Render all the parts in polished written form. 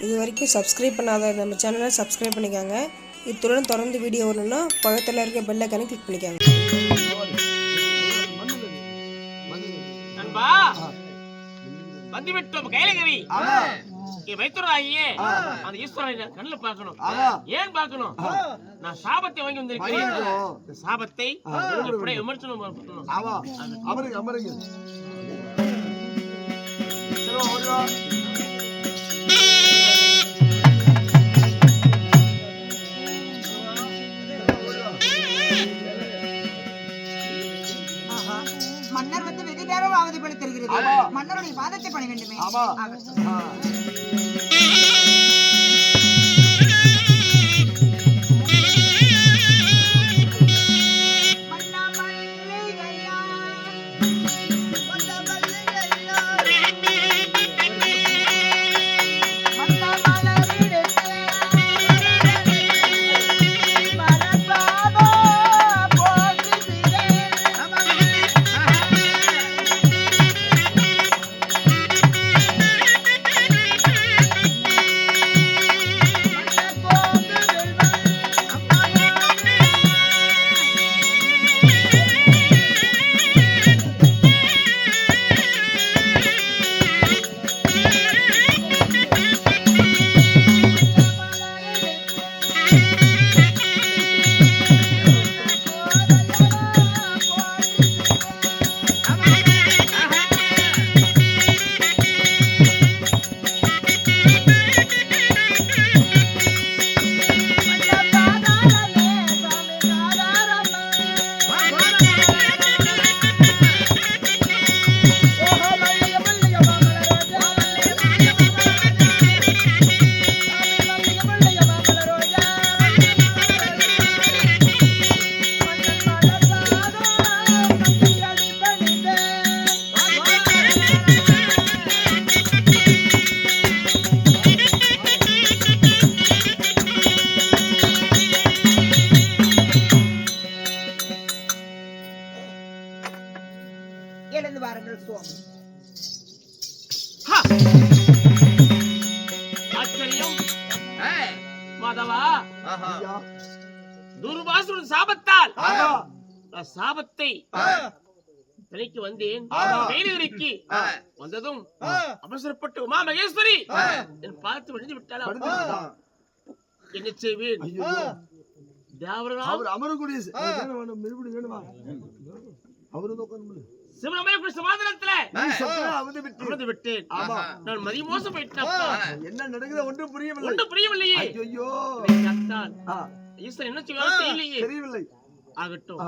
இது வரைக்கும் சப்ஸ்கிரைப் பண்ணாத நம்ம சேனலை சப்ஸ்கிரைப் பண்ணிக்கோங்க. இத்துடன் தொடர்ந்து வீடியோ வரணும்னா பக்கத்தில் இருக்க பெல் ஐகானை கிளிக் பண்ணிக்கோங்க. நண்பா வந்துவிட்டோம் கைலகவி. வைத்துறாயே அந்த ஈஸ்வரனை கண்ணில் பார்க்கணும். ஏன் பார்க்கணும்? நான் சாபத்தை வாங்கி வந்திருக்கேன். சாபத்தை விமர்சனம் பண்ணணும். மன்னர் வந்து வெகு நேரம் அவதிப்பட தெரிகிறது. மன்னருடைய பாதத்தை பணி வேண்டுமே. எழுந்து வாருங்கள் சுவாமி. ஆச்சரியம் மாதவா. துர்வாசுரன் சாபத்தால் சாபத்தை தலைக்கு வந்தேன். கைலகிரிக்கு வந்ததும் அவசரப்பட்டு உமா மகேஸ்வரி என் பார்த்து விழுந்து விட்டாள். என்ன செய்வேன்? அமரக்கூடிய நான் மதி மோசம் போயிட்டேன். என்ன நடக்குது ஒன்றும் புரியவில்லையே. ஐயோ ஈஸ்வரன் என்ன செய்வாரோ தெரியவில்லை. ஆகட்டும்.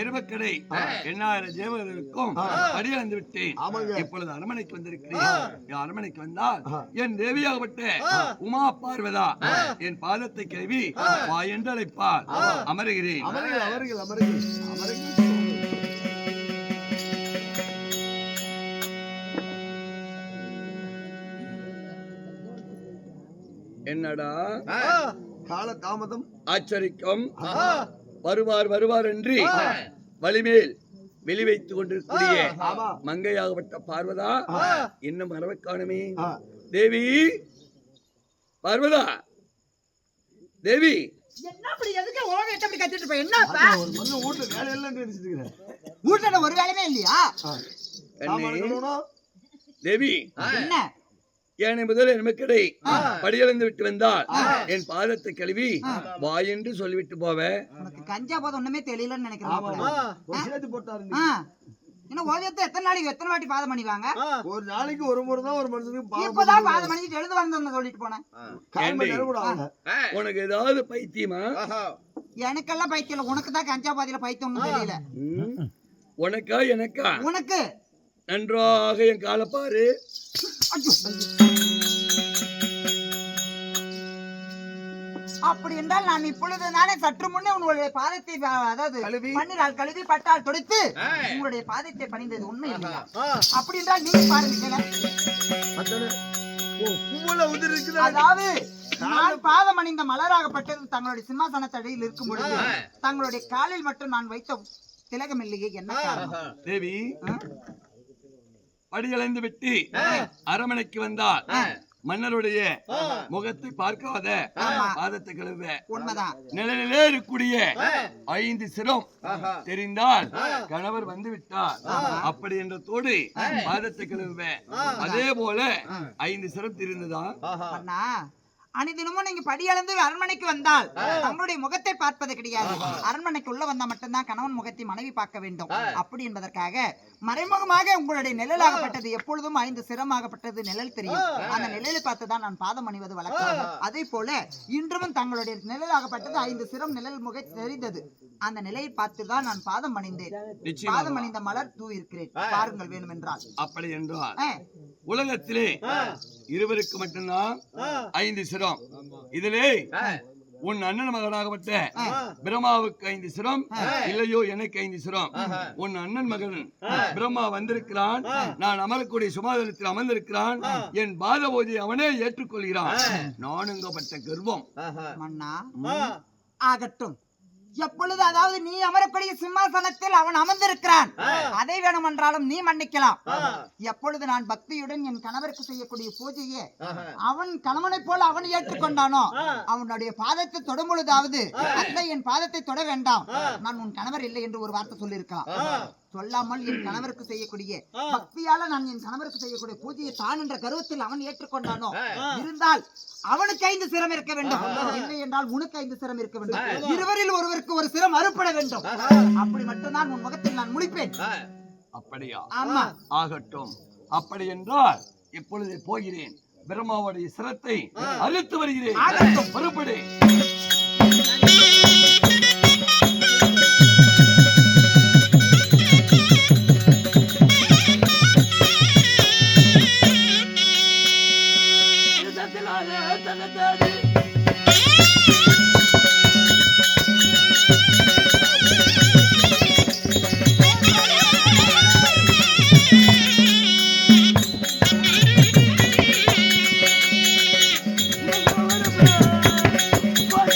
எருமக்கடை 8000 தேவர்களுக்கும் அடியளந்து விட்டேன். இப்பொழுது அரண்மனைக்கு வந்திருக்கிறேன். அரண்மனைக்கு வந்தால் என் தேவியாகப்பட்ட உமா பார்வதா என் பாதத்தை கழுவி வா என்று அழைப்பார். அமருகிறேன். என்னடா கால தாமதம் ஆச்சரிக்கும் வருவார் வருவார் என்று வலிமேல் வெளி வைத்துக் கொண்டிருக்கூடிய மங்கையாகப்பட்ட பார்வதா இன்னும் வரவை காணுமே. தேவி பார்வதா, தேவி என்ன அப்படி எதுக்கு ஓவியத்தை அப்படி கத்திட்டு போய் என்னப்பா வீட்டுல வேலையெல்லாம் நினைச்சிட்டு வீட்டுல ஒரு வேலையுமே இல்லையா? தேவி என்ன ஏனை முதல் நமக்கடை படியளந்து விட்டு வந்தால் என் பாதத்தை கழுவி வா என்று சொல்லிவிட்டு போவேன். உனக்கு கஞ்சா போதும் ஒண்ணுமே தெரியலன்னு நினைக்கிறேன். சேர்த்து போட்டாரு. என்ன ஓவியத்தை எத்தனை நாளைக்கு எத்தனை வாட்டி பாதம் பண்ணிவாங்க? ஒரு நாளைக்கு ஒரு முறை தான் ஒரு மனுஷனுக்கு இப்பதான் பாதம் பண்ணிட்டு எழுந்து வந்தோம்னு சொல்லிட்டு போனேன். உனக்கு ஏதாவது பைத்தியமா? எனக்கெல்லாம் பைத்தியம் இல்ல, உனக்கு தான் கஞ்சா பாதியில பைத்தியம் தெரியல. உனக்கா எனக்கா? உனக்கு நன்றாக என் காலை பாரு. அப்படி என்றால் நான் இப்பொழுது நானே சற்று முன்னே உங்களுடைய பாதத்தை அதாவது மண்ணினால் கழுவி பட்டால் தொடுத்து உங்களுடைய பாதத்தை பணிந்தது உண்மை இல்லையா? அப்படி என்றால் நீங்க பாருங்க. அதாவது நான் பாதம் அணிந்த மலராகப்பட்டது தங்களுடைய சிம்மாசனத்தடியில் இருக்கும் பொழுது தங்களுடைய காலில் மட்டும் நான் வைத்த திலகம் இல்லையே, என்ன காரணம்? தேவி படியளைந்து விட்டு அரமனைக்கு வந்தால் மன்னருடைய முகத்தை பார்க்காத பாதத்தை கழுவ. உண்மைதான். நிழலிலே இருக்கக்கூடிய 5 சிரம் தெரிந்தால் கணவர் வந்து விட்டார் அப்படி என்ற தோடு பாதத்தை கழுவ. அதே போல 5 சிரம் தெரிந்ததா? அனிதினமும் நீங்க படியளந்து அரண்மனைக்கு வந்தால் தங்களுடைய முகத்தை பார்ப்பது கிடையாது. அரண்மனைக்கு உள்ள வந்தா மட்டும்தான் கணவன் முகத்தை மனைவி பார்க்க வேண்டும். அப்படி என்பதற்காக மறைமுகமாக உங்களுடைய நிழலாகப்பட்டது எப்பொழுதும் 5 சிரமாகப்பட்டது நிழல் தெரியும். அந்த நிழலை பார்த்துதான் நான் பாதம் அணிவது வழக்கம். அதே போல இன்றும் தங்களுடைய நிழலாகப்பட்டது 5 சிரம் நிழல் முக தெரிந்தது. அந்த நிலையை பார்த்துதான் நான் பாதம் அணிந்தேன். பாதம் அணிந்த மலர் தூவி இருக்கிறேன், பாருங்கள் வேணும் என்றால். அப்படி என்றால் உலகத்திலே இருவருக்கு மட்டும்தான் 5 சிரம். இதிலே உன் அண்ணன் மகனாகப்பட்ட பிரம்மாவுக்கு 5 சிரம் இல்லையோ எனக்கு 5 சிரம். உன் அண்ணன் மகன் பிரம்மா வந்திருக்கிறான், நான் அமரக்கூடிய சுமாதனத்தில் அமர்ந்திருக்கிறான், என் பாத போதை அவனே ஏற்றுக்கொள்கிறான். நானுங்கப்பட்ட கர்வம் மன்னா ஆகட்டும். எப்பொழுது அதாவது நீ அமரக்கூடிய சிம்மாசனத்தில் அவன் அமர்ந்திருக்கிறான், அதை வேணுமென்றாலும் நீ மன்னிக்கலாம். எப்பொழுது நான் பக்தியுடன் என் கணவருக்கு செய்யக்கூடிய பூஜையை அவன் கணவனை போல அவன் ஏற்றுக்கொண்டானோ அவனுடைய பாதத்தை தொடும் பொழுதாவது அத்தை என் பாதத்தை தொட வேண்டாம், நான் உன் கணவர் இல்லை என்று ஒரு வார்த்தை சொல்லியிருக்கலாம். சொல்லாமல் என் கணவருக்கு செய்யக்கூடிய பக்தியால நான் என் கணவருக்கு செய்யக்கூடிய பூஜையை தான் என்ற கருவத்தில் அவன் ஏற்றுக்கொண்டானோ இருந்தால் அவனுக்கு 5 சிரம் இருக்க வேண்டும், இல்லை என்றால் உனக்கு 5 சிரம் இருக்க வேண்டும். இருவரில் ஒருவருக்கு ஒரு சிரம் அறுப்பட வேண்டும். அப்படி மட்டும்தான் உன் முகத்தில் நான் முடிப்பேன். அப்படியா? ஆமா. ஆகட்டும். அப்படி என்றால் இப்பொழுது போகிறேன், பிரம்மாவுடைய சிரத்தை அறுத்து வருகிறேன். மறுபடி What?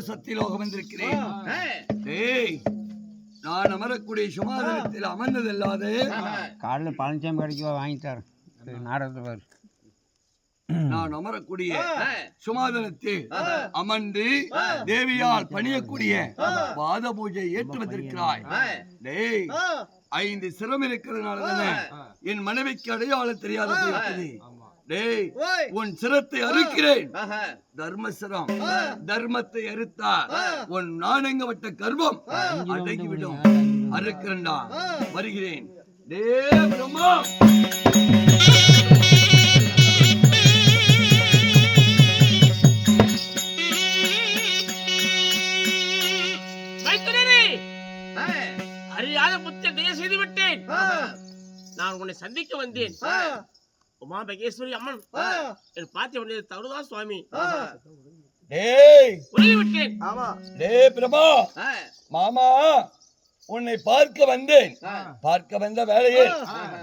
சத்தியலோகம் வந்திருக்கிறேன். டேய், நான் அமரக்கூடிய சுமாதனத்தில் அமர்ந்ததல்லாது காலையில் பழனிசாமி கடைக்கு வாங்கிட்டார் நாடகத்தில் நான் அமரக்கூடிய சுமாதனத்தில் அமர்ந்து தேவியால் பணியக்கூடிய பாத பூஜை ஏற்று வந்திருக்கிறாய். டேய், 5 சிரம் இருக்கிறதுனால என் மனைவிக்கு அடையாளம் தெரியாத போயிருக்குது. டேய், உன் சிரத்தை அறுக்கிறேன். தர்மசிரம் தர்மத்தை அறுத்தார் உன் நாணங்கப்பட்ட கர்வம் அடங்கிவிடும். அறுக்கிறண்டா, வருகிறேன். டே பிரம்மா, அறியாத புத்திர தயவு செய்து விட்டேன். நான் உன்னை சந்திக்க வந்தேன். உமா மகேஸ்வரி அம்மன் என் பார்த்து வந்தது தவறுதான் சுவாமி. டேய் உருகி விட்டேன். டே பிரம்மா, மாமா உன்னை பார்க்க வந்தேன். பார்க்க வந்த வேளையில்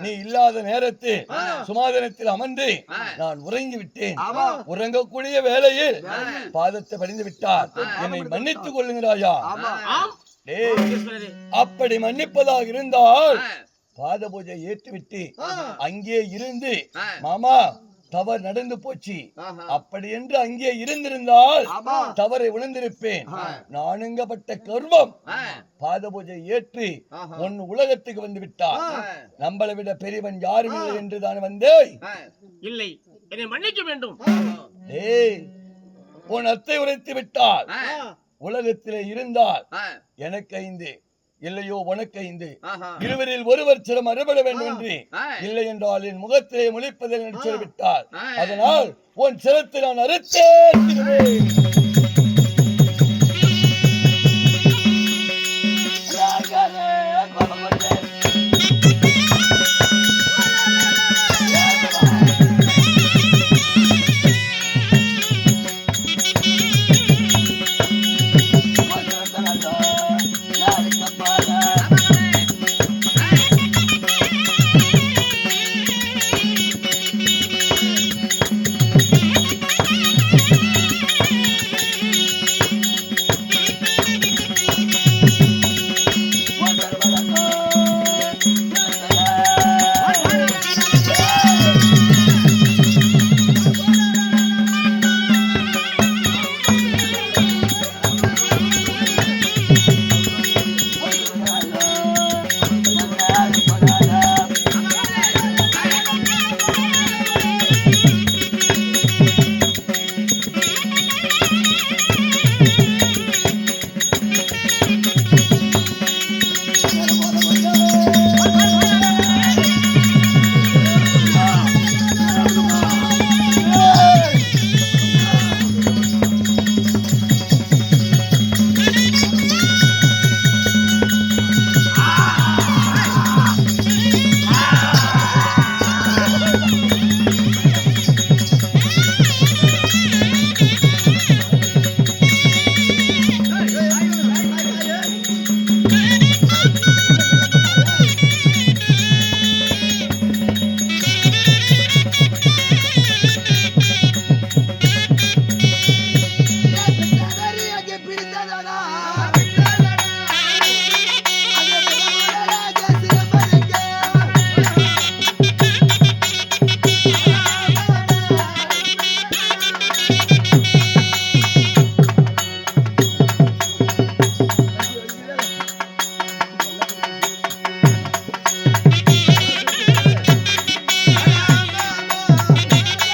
நீ இல்லாத நேரத்தில் சுமாதனத்தில் அமர்ந்து நான் உறங்கி விட்டேன். உறங்கக்கூடிய வேளையில் பாதத்தை பணிந்து விட்டார். என்னை மன்னித்துக் கொள்ளுங்கிறாயா? அப்படி மன்னிப்பதாக இருந்தால் பாத பூஜை ஏற்றுவிட்டு அங்கே இருந்து மாமா தவறு நடந்து போச்சு அப்படி என்று அங்கே இருந்திருந்தால் தவறை உணர்ந்திருப்பேன். நானுங்கப்பட்ட கர்வம் பாத பூஜை ஏற்று உன் உலகத்துக்கு வந்து விட்டார். நம்மளை விட பெரியவன் யாரும் இல்லை என்று தான் வந்தேன். இல்லை, என்னை மன்னிக்க வேண்டும். ஏய், உன் அத்தை உரைத்து விட்டால் உலகத்திலே இருந்தால் எனக்கு 5 இல்லையோ உனக்கு 5, இருவரில் ஒருவர் சிரம் அறுபட வேண்டும் என்று இல்லை என்றால் என் முகத்திலே முழிப்பதில் நடிச்சு விட்டார். அதனால் உன் சிரத்தை நான் அறுத்தே